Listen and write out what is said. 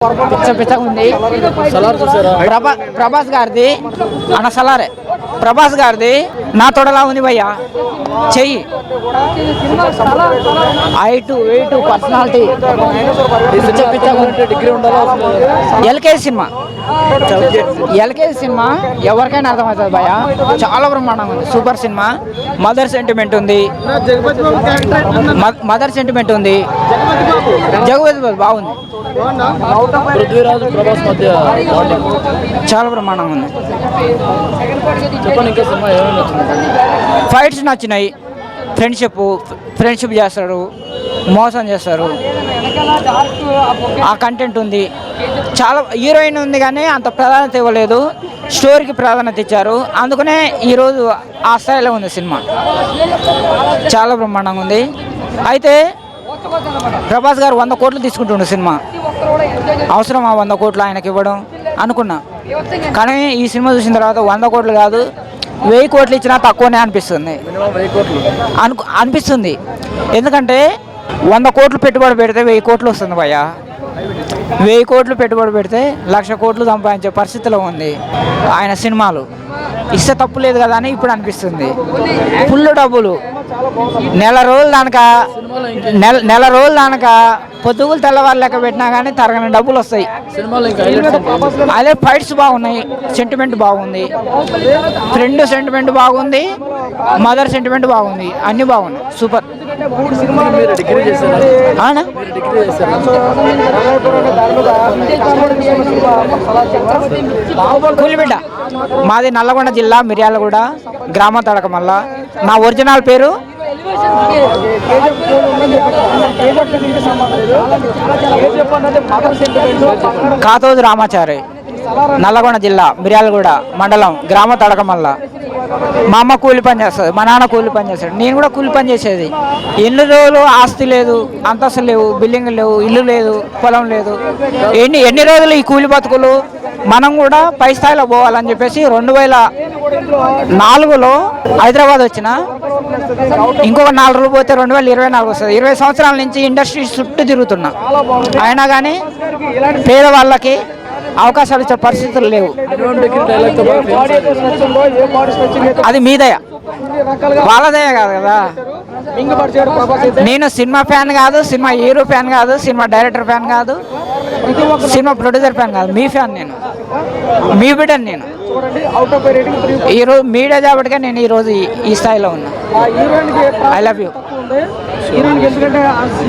ఉంది. ప్రభాస్ గారిది అన్న సలారే. ప్రభాస్ గారిది నా తొడలా ఉంది భయ్య. చెయ్యి height weight personality LKG cinema. LKG cinema ఎవరికైనా అర్థమవుతుంది భయ్య. చాలా బ్రహ్మాండంగా ఉంది. Super cinema. మదర్ సెంటిమెంట్ ఉంది. మదర్ సెంటిమెంట్ ఉంది. జగపతి బాబు బాగుంది. పృథ్వీరాజ్ ప్రభాస్ మధ్య చాలా బ్రహ్మాండంగా ఉంది. చెప్పండి ఇంకా సినిమా ఏమేమి నచ్చింది? ఫైట్స్ నచ్చినాయి. ఫ్రెండ్షిప్ చేస్తారు, మోసం చేస్తారు. ఆ కంటెంట్ ఉంది. చాలా హీరోయిన్ ఉంది కానీ అంత ప్రాధాన్యత ఇవ్వలేదు. స్టోరీకి ప్రాధాన్యత ఇచ్చారు. అందుకనే ఈరోజు ఆ స్థాయిలో ఉంది సినిమా. చాలా బ్రహ్మాండంగా ఉంది. అయితే ప్రభాస్ గారు 100 కోట్లు తీసుకుంటుండే సినిమా. అవసరం ఆ 100 కోట్లు ఆయనకి ఇవ్వడం అనుకున్నా. కానీ ఈ సినిమా చూసిన తర్వాత 100 కోట్లు కాదు 1000 కోట్లు ఇచ్చినా తక్కువనే అనిపిస్తుంది. అనిపిస్తుంది. ఎందుకంటే 100 కోట్లు పెట్టుబడి పెడితే 1000 కోట్లు వస్తుంది భయ్య. 1000 కోట్లు పెట్టుబడి పెడితే 1,00,000 కోట్లు సంపాదించే పరిస్థితిలో ఉంది ఆయన సినిమాలు. ఇస్తే తప్పు లేదు కదా అని ఇప్పుడు అనిపిస్తుంది. ఫుల్ డబ్బులు నెల రోజులు దానక పొద్దుగులు తెల్లవారు లెక్క పెట్టినా కానీ తరగని డబ్బులు వస్తాయి. అదే ఫైట్స్ బాగున్నాయి. సెంటిమెంట్ బాగుంది. ఫ్రెండ్ సెంటిమెంట్ బాగుంది. మదర్ సెంటిమెంట్ బాగుంది. అన్నీ బాగున్నాయి. సూపర్. కూలిబిడ్డ మాది నల్లగొండ జిల్లా మిర్యాలగూడ గ్రామ తడకమల్ల. నా ఒరిజినల్ పేరు కాతోజు రామాచారి. నల్లగొండ జిల్లా మిర్యాలగూడ మండలం గ్రామ తడకమల్ల. మా అమ్మ కూలి పని చేస్తుంది, మా నాన్న కూలి పని చేస్తాడు, నేను కూడా కూలి పని చేసేది. ఎన్ని రోజులు ఆస్తి లేదు, అంతస్తు లేవు, బిల్డింగ్ లేవు, ఇల్లు లేదు, పొలం లేదు. ఎన్ని రోజులు ఈ కూలి బతుకులు. మనం కూడా పై స్థాయిలో పోవాలని చెప్పేసి 2004లో హైదరాబాద్ వచ్చిన. ఇంకొక 4 రోజులు పోతే 2024 వస్తుంది. 20 సంవత్సరాల నుంచి ఇండస్ట్రీ చుట్టూ తిరుగుతున్నా. అయినా కానీ పేదవాళ్ళకి అవకాశాలు ఇచ్చే పరిస్థితులు లేవు. అది మీదయ, వాళ్ళదయ కాదు కదా. నేను సినిమా ఫ్యాన్ కాదు, సినిమా హీరో ఫ్యాన్ కాదు, సినిమా డైరెక్టర్ ఫ్యాన్ కాదు, సినిమా ప్రొడ్యూసర్ ఫ్యాన్ కాదు. మీ ఫ్యాన్ నేను, మీ బిడ్డని నేను. ఈరోజు మీడియా కాబట్టిగా నేను ఈరోజు ఈ స్థాయిలో ఉన్నా. I love you.